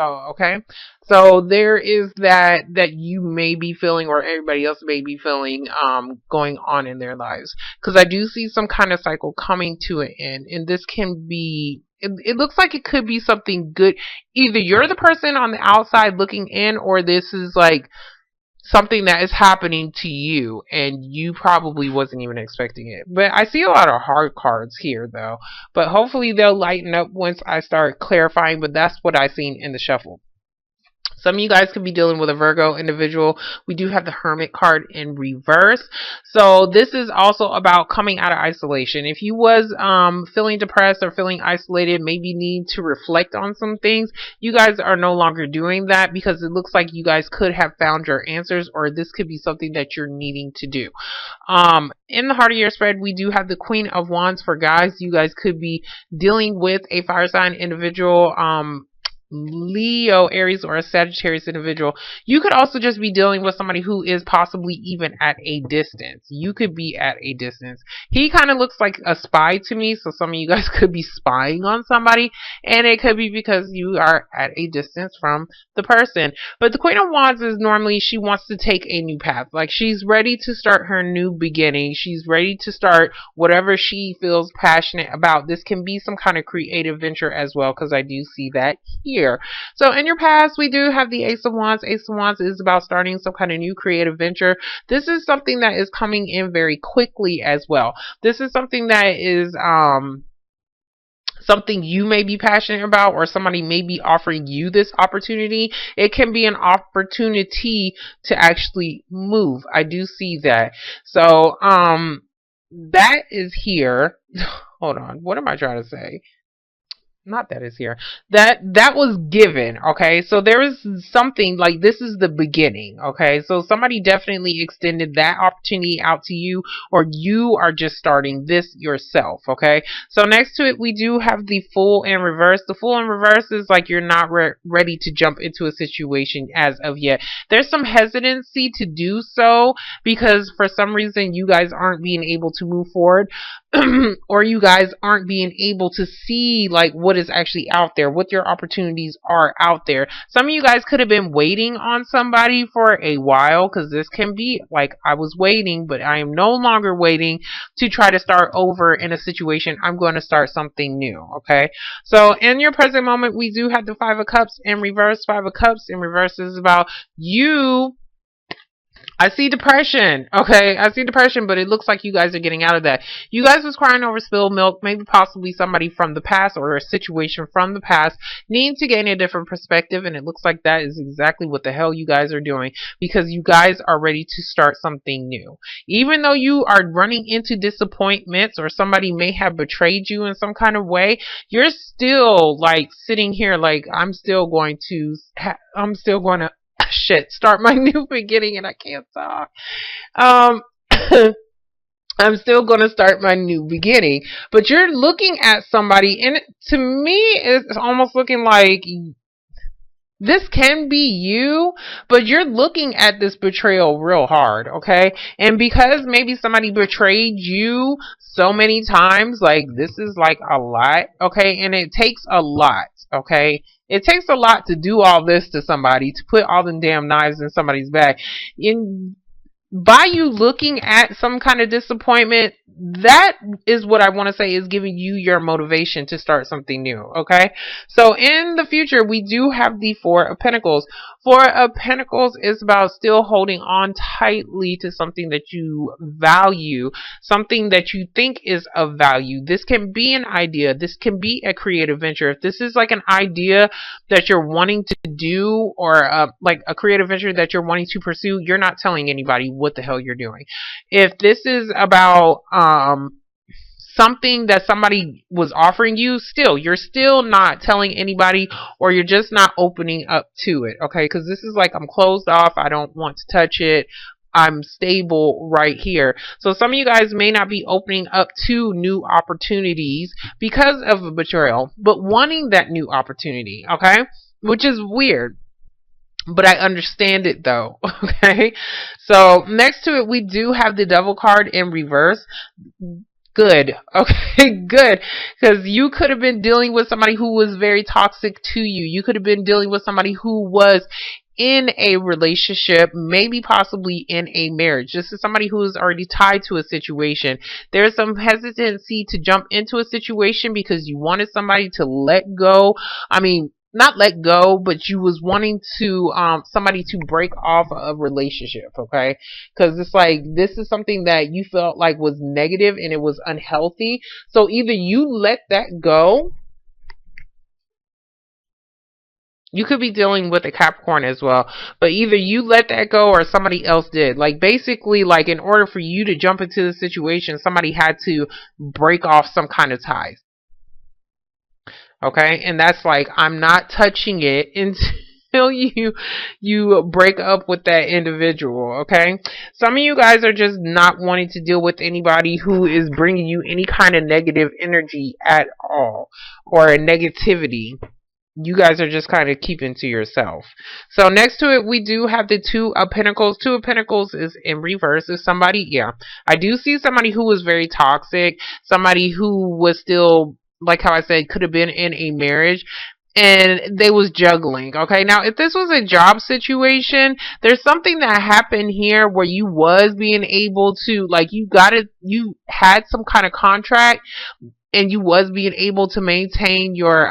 Oh, okay. So there is that you may be feeling, or everybody else may be feeling, going on in their lives. Because I do see some kind of cycle coming to an end, and this can be. It looks like it could be something good. Either you're the person on the outside looking in, or this is like something that is happening to you and you probably wasn't even expecting it. But I see a lot of hard cards here though. But hopefully they'll lighten up once I start clarifying, but that's what I've seen in the shuffle. Some of you guys could be dealing with a Virgo individual. We do have the Hermit card in reverse. So this is also about coming out of isolation. If you was feeling depressed or feeling isolated, maybe need to reflect on some things, you guys are no longer doing that because it looks like you guys could have found your answers, or this could be something that you're needing to do. In the heart of your spread, we do have the Queen of Wands for guys. You guys could be dealing with a fire sign individual, Leo, Aries, or a Sagittarius individual. You could also just be dealing with somebody who is possibly even at a distance. You could be at a distance. He kind of looks like a spy to me, so some of you guys could be spying on somebody, and it could be because you are at a distance from the person. But the Queen of Wands is normally, she wants to take a new path. Like, she's ready to start her new beginning. She's ready to start whatever she feels passionate about. This can be some kind of creative venture as well, because I do see that here. So in your past, we do have the Ace of Wands. Ace of Wands is about starting some kind of new creative venture. This is something that is coming in very quickly as well. This is something that is something you may be passionate about, or somebody may be offering you this opportunity. It can be an opportunity to actually move. I do see that. So that is here. Hold on. What am I trying to say? Not that is here, that was given. Okay, so there is something like, this is the beginning. Okay, so somebody definitely extended that opportunity out to you, or you are just starting this yourself. Okay, so next to it, we do have the Fool in reverse. The Fool in reverse is like you're not ready to jump into a situation as of yet. There's some hesitancy to do so because for some reason you guys aren't being able to move forward. Or you guys aren't being able to see like what is actually out there, what your opportunities are out there. Some of you guys could have been waiting on somebody for a while, because this can be like, I was waiting, but I am no longer waiting to try to start over in a situation. I'm going to start something new. Okay, so in your present moment, we do have the Five of Cups in reverse. Five of Cups in reverse is about you. I see depression. Okay, I see depression, but it looks like you guys are getting out of that. You guys was crying over spilled milk. Maybe possibly somebody from the past, or a situation from the past, need to gain a different perspective, and it looks like that is exactly what the hell you guys are doing, because you guys are ready to start something new. Even though you are running into disappointments, or somebody may have betrayed you in some kind of way, you're still like sitting here like, I'm still going to shit, start my new beginning, and I can't talk. Um, I'm still going to start my new beginning. But you're looking at somebody, and to me, it's almost looking like this can be you, but you're looking at this betrayal real hard, okay? And because maybe somebody betrayed you so many times, like, this is like a lot, okay? And it takes a lot, okay? It takes a lot to do all this to somebody, to put all them damn knives in somebody's back. By you looking at some kind of disappointment, that is what I want to say is giving you your motivation to start something new. Okay, so in the future, we do have the Four of Pentacles. Four of Pentacles is about still holding on tightly to something that you value, something that you think is of value. This can be an idea, this can be a creative venture. If this is like an idea that you're wanting to do, or like a creative venture that you're wanting to pursue, you're not telling anybody what the hell you're doing. If this is about something that somebody was offering you, you're still not telling anybody, or you're just not opening up to it. Okay, because this is like, I'm closed off, I don't want to touch it, I'm stable right here. So some of you guys may not be opening up to new opportunities because of a betrayal, but wanting that new opportunity. Okay, which is weird, but I understand it though. Okay, so next to it, we do have the Devil card in reverse. Good. Okay, good. Because you could have been dealing with somebody who was very toxic to you. You could have been dealing with somebody who was in a relationship, maybe possibly in a marriage. This is somebody who is already tied to a situation. There's some hesitancy to jump into a situation because you wanted somebody to let go. I mean, not let go, but you was wanting to somebody to break off a relationship, okay? Because it's like this is something that you felt like was negative and it was unhealthy. So either you let that go. You could be dealing with a Capricorn as well, but either you let that go or somebody else did. Like basically, like in order for you to jump into the situation, somebody had to break off some kind of ties. Okay, and that's like I'm not touching it until you break up with that individual. Okay, some of you guys are just not wanting to deal with anybody who is bringing you any kind of negative energy at all or a negativity. You guys are just kind of keeping to yourself. So next to it, we do have the Two of Pentacles. Two of Pentacles is in reverse. Is somebody, yeah. I do see somebody who was very toxic. Somebody who was still, like how I said, could have been in a marriage. And they was juggling. Okay. Now, if this was a job situation, there's something that happened here where you was being able to, like, you got it, you had some kind of contract and you was being able to maintain your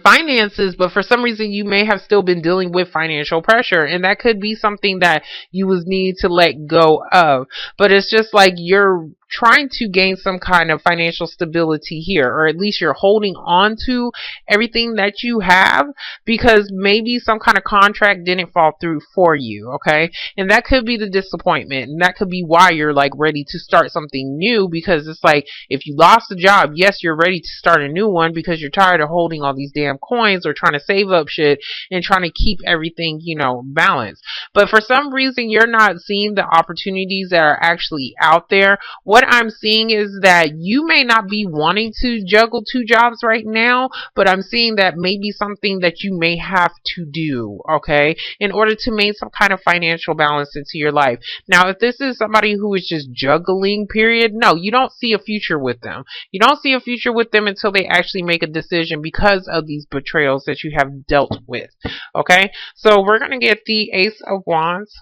finances, but for some reason you may have still been dealing with financial pressure, and that could be something that you was need to let go of. But it's just like you're trying to gain some kind of financial stability here, or at least you're holding on to everything that you have because maybe some kind of contract didn't fall through for you. Okay, and that could be the disappointment, and that could be why you're like ready to start something new, because it's like if you lost a job, yes, you're ready to start a new one because you're tired of holding all these damn coins or trying to save up shit and trying to keep everything, balanced. But for some reason, you're not seeing the opportunities that are actually out there. What I'm seeing is that you may not be wanting to juggle two jobs right now, but I'm seeing that maybe something that you may have to do, okay, in order to make some kind of financial balance into your life. Now, if this is somebody who is just juggling, period, no, you don't see a future with them. You don't see a future with them until they actually make a decision because of these betrayals that you have dealt with, okay? So we're going to get the Ace of Wands.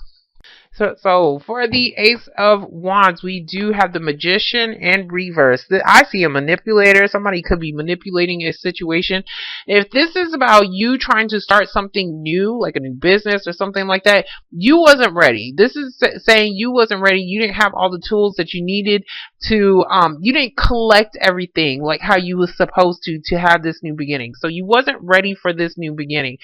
So for the Ace of Wands, we do have the Magician in reverse. I see a manipulator. Somebody could be manipulating a situation. If this is about you trying to start something new, like a new business or something like that, you wasn't ready. This is saying you wasn't ready. You didn't have all the tools that you needed to, you didn't collect everything like how you was supposed to have this new beginning. So you wasn't ready for this new beginning.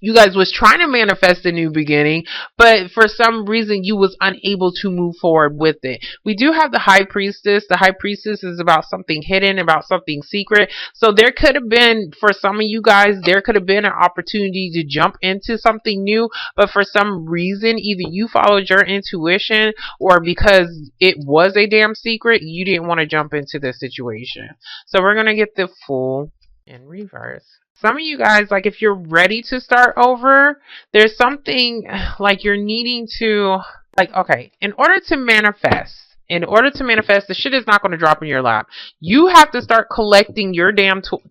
You guys was trying to manifest a new beginning, but for some reason you was unable to move forward with it. We do have the High Priestess. The High Priestess is about something hidden, about something secret. So there could have been, for some of you guys, there could have been an opportunity to jump into something new, but for some reason, either you followed your intuition or because it was a damn secret, you didn't want to jump into the situation. So we're going to get the Fool in reverse. Some of you guys, like if you're ready to start over, there's something like you're needing to, like, okay, in order to manifest, the shit is not going to drop in your lap. You have to start collecting your damn tools.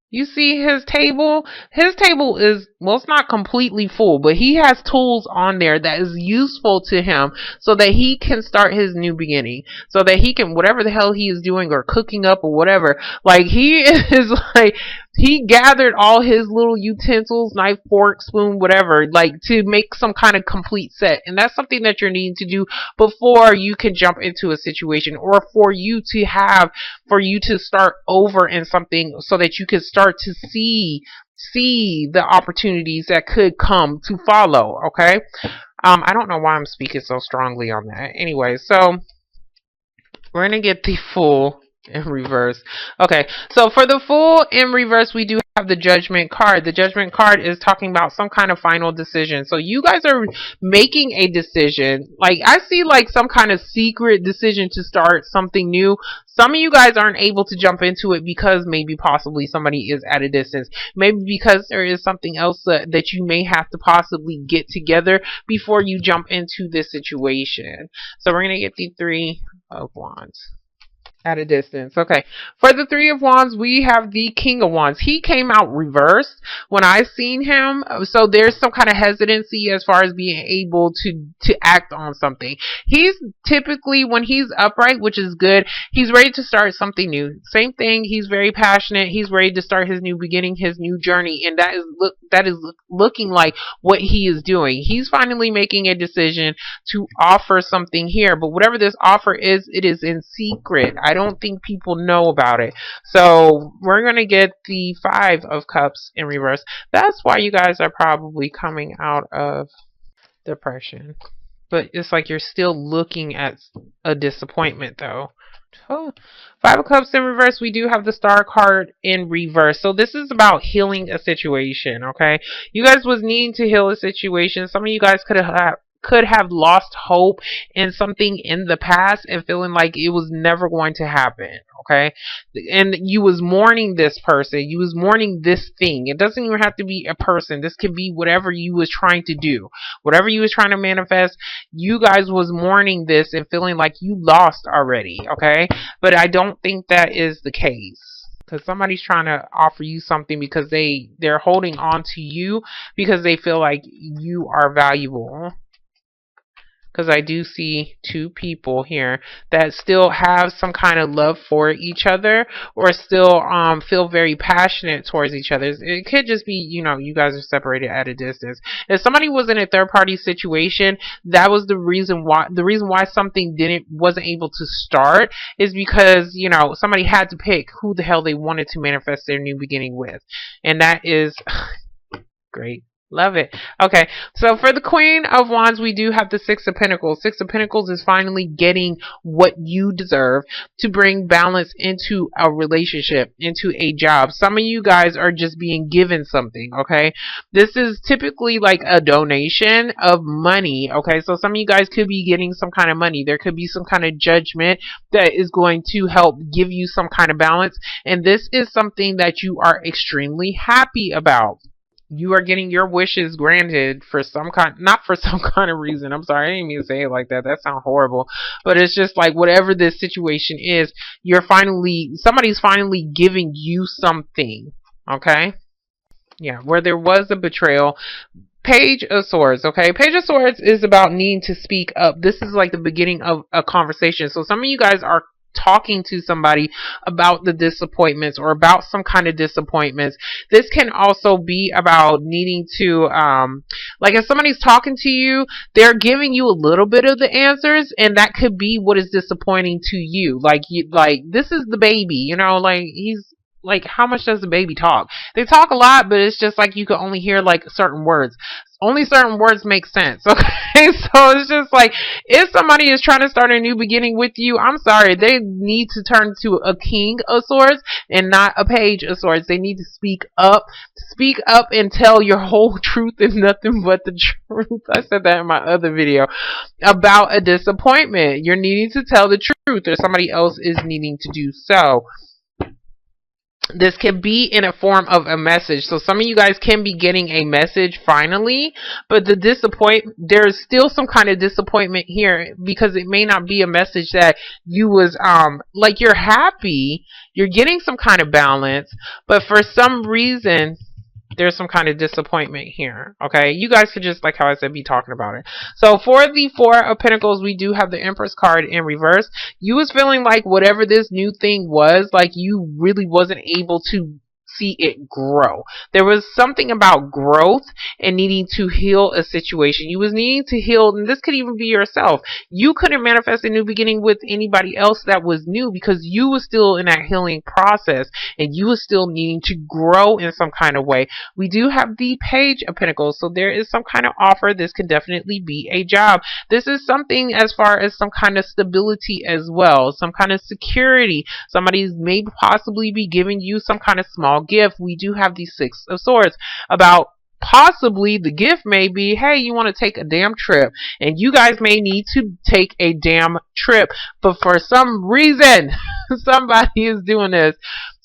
You see his table? His table is, well, it's not completely full, but he has tools on there that is useful to him so that he can start his new beginning. So that he can, whatever the hell he is doing or cooking up or whatever, like he is like, he gathered all his little utensils, knife, fork, spoon, whatever, like to make some kind of complete set. And that's something that you're needing to do before you can jump into a situation, or for you to start over in something so that you can start to see the opportunities that could come to follow. Okay. I don't know why I'm speaking so strongly on that. Anyway, so we're going to get the Fool in reverse. Okay, so for the Fool in reverse, we do have the Judgment card. The Judgment card is talking about some kind of final decision. So you guys are making a decision. Like, I see like some kind of secret decision to start something new. Some of you guys aren't able to jump into it because maybe possibly somebody is at a distance. Maybe because there is something else that you may have to possibly get together before you jump into this situation. So we're going to get the Three of Wands. At a distance. Okay. For the Three of Wands, we have the King of Wands. He came out reversed when I seen him. So there's some kind of hesitancy as far as being able to act on something. He's typically, when he's upright, which is good, he's ready to start something new. Same thing. He's very passionate. He's ready to start his new beginning, his new journey. And that is looking like what he is doing. He's finally making a decision to offer something here. But whatever this offer is, it is in secret. I don't think people know about it. So we're going to get the Five of Cups in reverse. That's why you guys are probably coming out of depression. But it's like you're still looking at a disappointment though. Oh, Five of Cups in reverse. We do have the Star card in reverse. So this is about healing a situation, okay? You guys was needing to heal a situation. Some of you guys could have lost hope in something in the past and feeling like it was never going to happen, okay? And you was mourning this person, you was mourning this thing. It doesn't even have to be a person. This could be whatever you was trying to do, whatever you was trying to manifest. You guys was mourning this and feeling like you lost already, okay? But I don't think that is the case, because somebody's trying to offer you something because they're holding on to you because they feel like you are valuable. Because I do see two people here that still have some kind of love for each other, or still feel very passionate towards each other. It could just be, you guys are separated at a distance. If somebody was in a third party situation, that was the reason why something wasn't able to start, is because somebody had to pick who the hell they wanted to manifest their new beginning with, and that is great. Love it. Okay, so for the Queen of Wands, we do have the Six of Pentacles. Six of Pentacles is finally getting what you deserve to bring balance into a relationship, into a job. Some of you guys are just being given something, okay? This is typically like a donation of money, okay? So some of you guys could be getting some kind of money. There could be some kind of judgment that is going to help give you some kind of balance, and this is something that you are extremely happy about. You are getting your wishes granted for some kind, not for some kind of reason. I'm sorry, I didn't mean to say it like that. That sounds horrible. But it's just like whatever this situation is, somebody's finally giving you something. Okay? Yeah, where there was a betrayal. Page of Swords, okay? Page of Swords is about needing to speak up. This is like the beginning of a conversation. So some of you guys are talking to somebody about the disappointments or about some kind of disappointments. This can also be about needing to like if somebody's talking to you, they're giving you a little bit of the answers, and that could be what is disappointing to you. Like this is the baby, like he's like, how much does the baby talk? They talk a lot, but it's just like you can only hear like certain words. Only certain words make sense. Okay, so it's just like if somebody is trying to start a new beginning with you, I'm sorry, they need to turn to a King of Swords and not a Page of Swords. They need to speak up and tell your whole truth and nothing but the truth. I said that in my other video about a disappointment. You're needing to tell the truth, or somebody else is needing to do so. This can be in a form of a message. So some of you guys can be getting a message finally, but there's still some kind of disappointment here, because it may not be a message that you was like you're happy, you're getting some kind of balance, but for some reason there's some kind of disappointment here. Okay, you guys could just, like how I said, be talking about it. So for the Four of Pentacles, we do have the Empress card in reverse. You was feeling like whatever this new thing was, like you really wasn't able to see it grow. There was something about growth and needing to heal a situation. You was needing to heal, and this could even be yourself. You couldn't manifest a new beginning with anybody else that was new because you was still in that healing process and you was still needing to grow in some kind of way. We do have the Page of Pentacles, so there is some kind of offer. This can definitely be a job. This is something as far as some kind of stability as well, some kind of security. Somebody may possibly be giving you some kind of small gift. We do have the Six of Swords. About possibly the gift may be, hey, you want to take a damn trip, and you guys may need to take a damn trip, but for some reason somebody is doing this.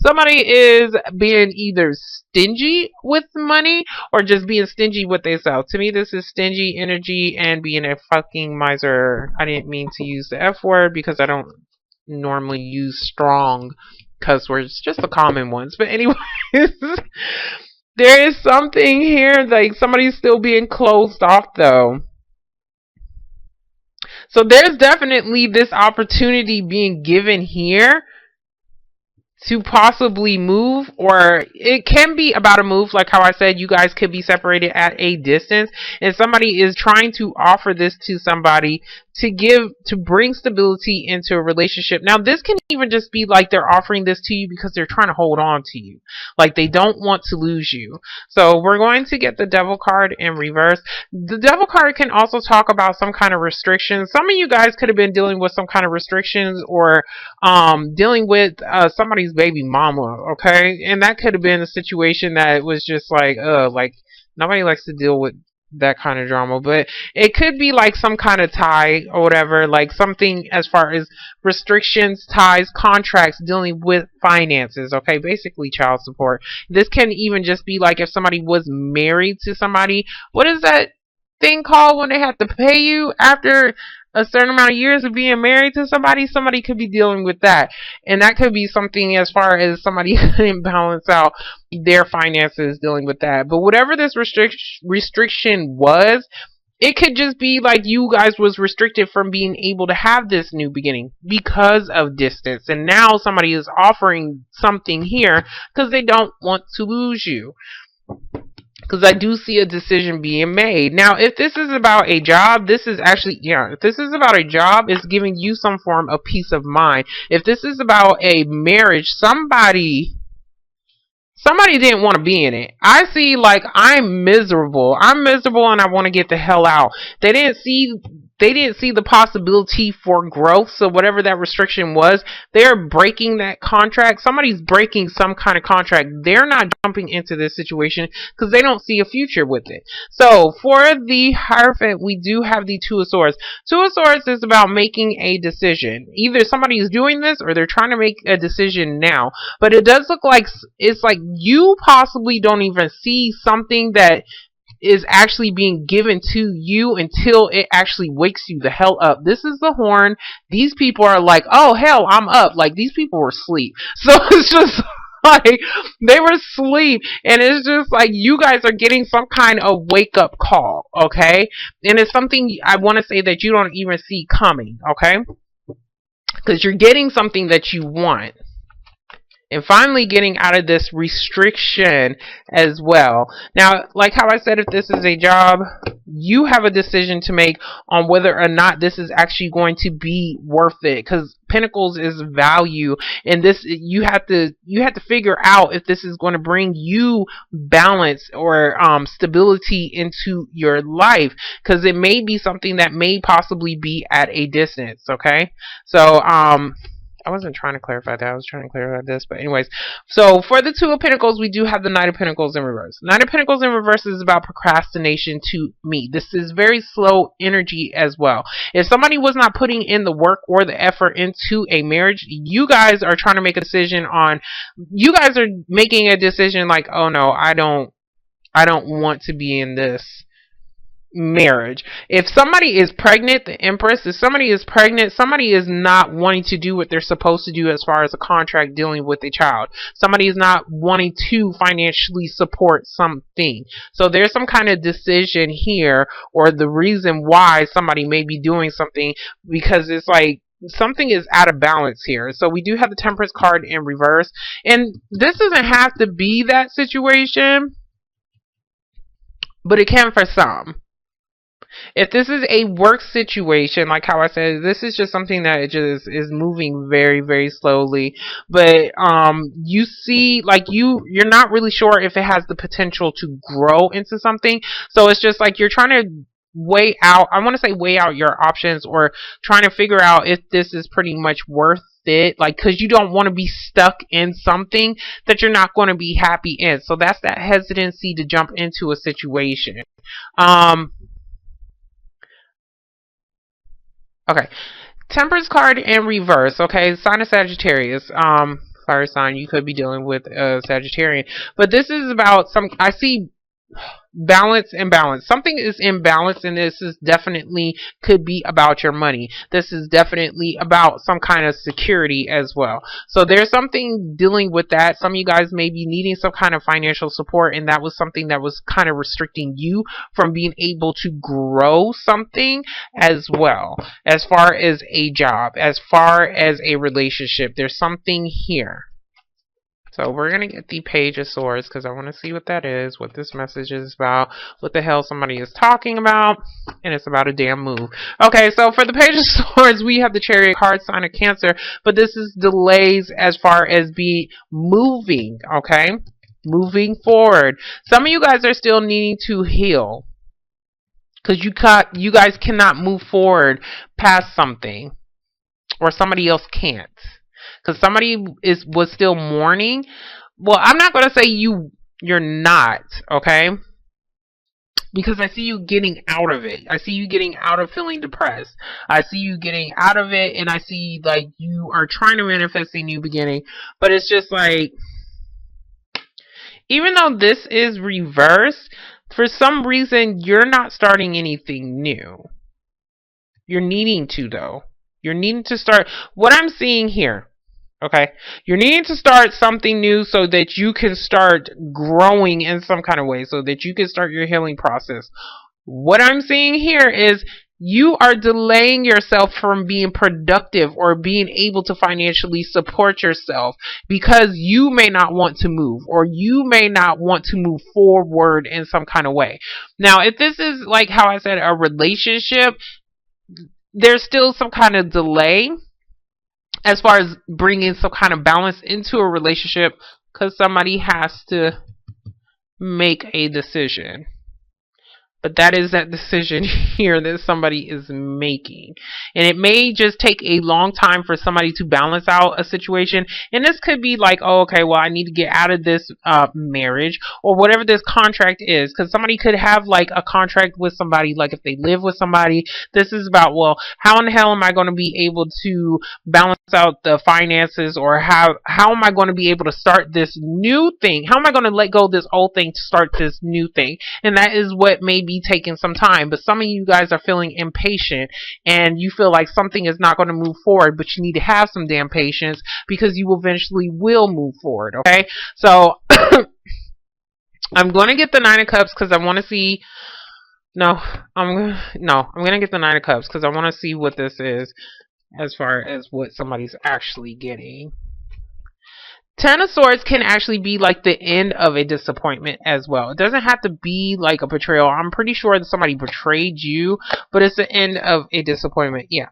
Somebody is being either stingy with money or just being stingy with themselves. To me, this is stingy energy and being a fucking miser. I didn't mean to use the F word because I don't normally use strong cuss words, just the common ones. But anyways, there is something here, like somebody's still being closed off though. So there's definitely this opportunity being given here to possibly move, or it can be about a move. Like how I said, you guys could be separated at a distance and somebody is trying to offer this to somebody to bring stability into a relationship. Now this can even just be like they're offering this to you because they're trying to hold on to you, like they don't want to lose you. So we're going to get the Devil card in reverse. The Devil card can also talk about some kind of restrictions. Some of you guys could have been dealing with some kind of restrictions, or dealing with somebody's baby mama, okay? And that could have been a situation that was just like nobody likes to deal with that kind of drama. But it could be like some kind of tie or whatever, like something as far as restrictions, ties, contracts, dealing with finances, okay? Basically child support. This can even just be like if somebody was married to somebody. What is that thing called when they have to pay you after a certain amount of years of being married to somebody? Somebody could be dealing with that, and that could be something as far as somebody couldn't balance out their finances, dealing with that. But whatever this restriction was, it could just be like you guys was restricted from being able to have this new beginning because of distance, and now somebody is offering something here because they don't want to lose you. Because I do see a decision being made. Now, if this is about a job, this is actually, if this is about a job, it's giving you some form of peace of mind. If this is about a marriage, somebody didn't want to be in it. I see, like, I'm miserable and I want to get the hell out. They didn't see the possibility for growth. So whatever that restriction was, they're breaking that contract. Somebody's breaking some kind of contract. They're not jumping into this situation because they don't see a future with it. So for the Hierophant, we do have the Two of Swords. Two of Swords is about making a decision. Either somebody is doing this or they're trying to make a decision now. But it does look like it's like you possibly don't even see something that is actually being given to you until it actually wakes you the hell up. This is the Horn. These people are like, oh hell, I'm up. Like, these people were asleep. So it's just like they were asleep, and it's just like you guys are getting some kind of wake up call, okay? And it's something I want to say that you don't even see coming, okay? Because you're getting something that you want. And finally getting out of this restriction as well. Now, like how I said, if this is a job, you have a decision to make on whether or not this is actually going to be worth it. Because Pentacles is value, and this you have to figure out if this is going to bring you balance or stability into your life. Because it may be something that may possibly be at a distance. Okay, so I wasn't trying to clarify that. I was trying to clarify this. But anyways, so for the Two of Pentacles, we do have the Knight of Pentacles in reverse. Knight of Pentacles in reverse is about procrastination to me. This is very slow energy as well. If somebody was not putting in the work or the effort into a marriage, you guys are trying to make a decision on, you guys are making a decision like, oh no, I don't want to be in this marriage. If somebody is pregnant, the Empress, if somebody is pregnant, somebody is not wanting to do what they're supposed to do as far as a contract dealing with a child. Somebody is not wanting to financially support something. So there's some kind of decision here, or the reason why somebody may be doing something, because it's like something is out of balance here. So we do have the Temperance card in reverse. And this doesn't have to be that situation, but it can for some. If this is a work situation, like how I said, this is just something that it just is moving very, very slowly. But you see, like you're not really sure if it has the potential to grow into something. So it's just like you're trying to weigh out. I want to say weigh out your options, or trying to figure out if this is pretty much worth it. Like, because you don't want to be stuck in something that you're not going to be happy in. So that's that hesitancy to jump into a situation. Um, Okay. Temperance card in reverse. Okay, sign of Sagittarius. Fire sign. You could be dealing with a Sagittarian, but this is about some. I see balance and balance. Something is imbalanced, and this is definitely could be about your money. This is definitely about some kind of security as well. So there's something dealing with that. Some of you guys may be needing some kind of financial support, and that was something that was kind of restricting you from being able to grow something as well. As far as a job, as far as a relationship, there's something here. So we're going to get the Page of Swords because I want to see what that is, what this message is about, what the hell somebody is talking about, and it's about a damn move. Okay, so for the Page of Swords, we have the Chariot card, sign of Cancer, but this is delays as far as be moving, okay? Moving forward. Some of you guys are still needing to heal because you guys cannot move forward past something, or somebody else can't. Because somebody was still mourning. Well, I'm not going to say you're not, okay? Because I see you getting out of it. I see you getting out of feeling depressed. I see you getting out of it, and I see like you are trying to manifest a new beginning. But it's just like, even though this is reverse, for some reason you're not starting anything new. You're needing to, though. You're needing to start. What I'm seeing here, okay, you're needing to start something new so that you can start growing in some kind of way, so that you can start your healing process. What I'm seeing here is you are delaying yourself from being productive or being able to financially support yourself because you may not want to move, or you may not want to move forward in some kind of way. Now, if this is like how I said, a relationship, there's still some kind of delay as far as bringing some kind of balance into a relationship, because somebody has to make a decision. But that is that decision here that somebody is making. And it may just take a long time for somebody to balance out a situation. And this could be like, oh, okay, well, I need to get out of this marriage, or whatever this contract is. Because somebody could have like a contract with somebody, like if they live with somebody. This is about, well, how in the hell am I going to be able to balance out the finances, or how am I going to be able to start this new thing? How am I going to let go of this old thing to start this new thing? And that is what may be taking some time. But some of you guys are feeling impatient, and you feel like something is not going to move forward, but you need to have some damn patience, because you eventually will move forward. Okay, so I'm going to get the Nine of Cups because I want to see. I'm going to get the Nine of Cups because I want to see what this is as far as what somebody's actually getting. Ten of Swords can actually be like the end of a disappointment as well. It doesn't have to be like a betrayal. I'm pretty sure that somebody betrayed you, but it's the end of a disappointment. Yeah,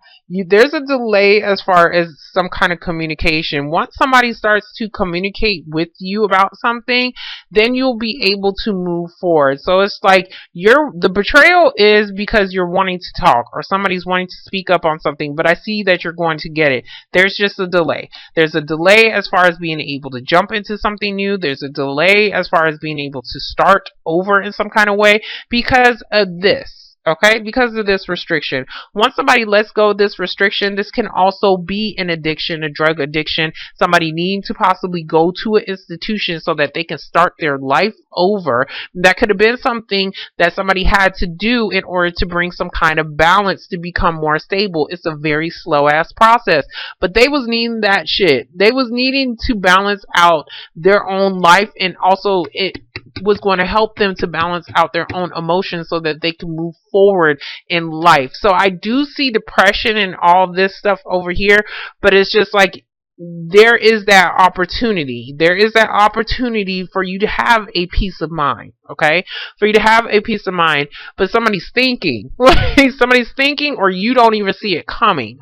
there's a delay as far as some kind of communication. Once somebody starts to communicate with you about something, then you'll be able to move forward. So it's like the betrayal is because you're wanting to talk, or somebody's wanting to speak up on something, but I see that you're going to get it. There's just a delay. There's a delay as far as being able to jump into something new. There's a delay as far as being able to start over in some kind of way because of this. Okay, because of this restriction. Once somebody lets go of this restriction, this can also be an addiction, a drug addiction, somebody needing to possibly go to an institution so that they can start their life over. That could have been something that somebody had to do in order to bring some kind of balance to become more stable. It's a very slow ass process, but they was needing that shit. They was needing to balance out their own life, and also was going to help them to balance out their own emotions so that they can move forward in life. So I do see depression and all this stuff over here, but it's just like there is that opportunity. There is that opportunity for you to have a peace of mind, okay? For you to have a peace of mind, but somebody's thinking, somebody's thinking, or you don't even see it coming,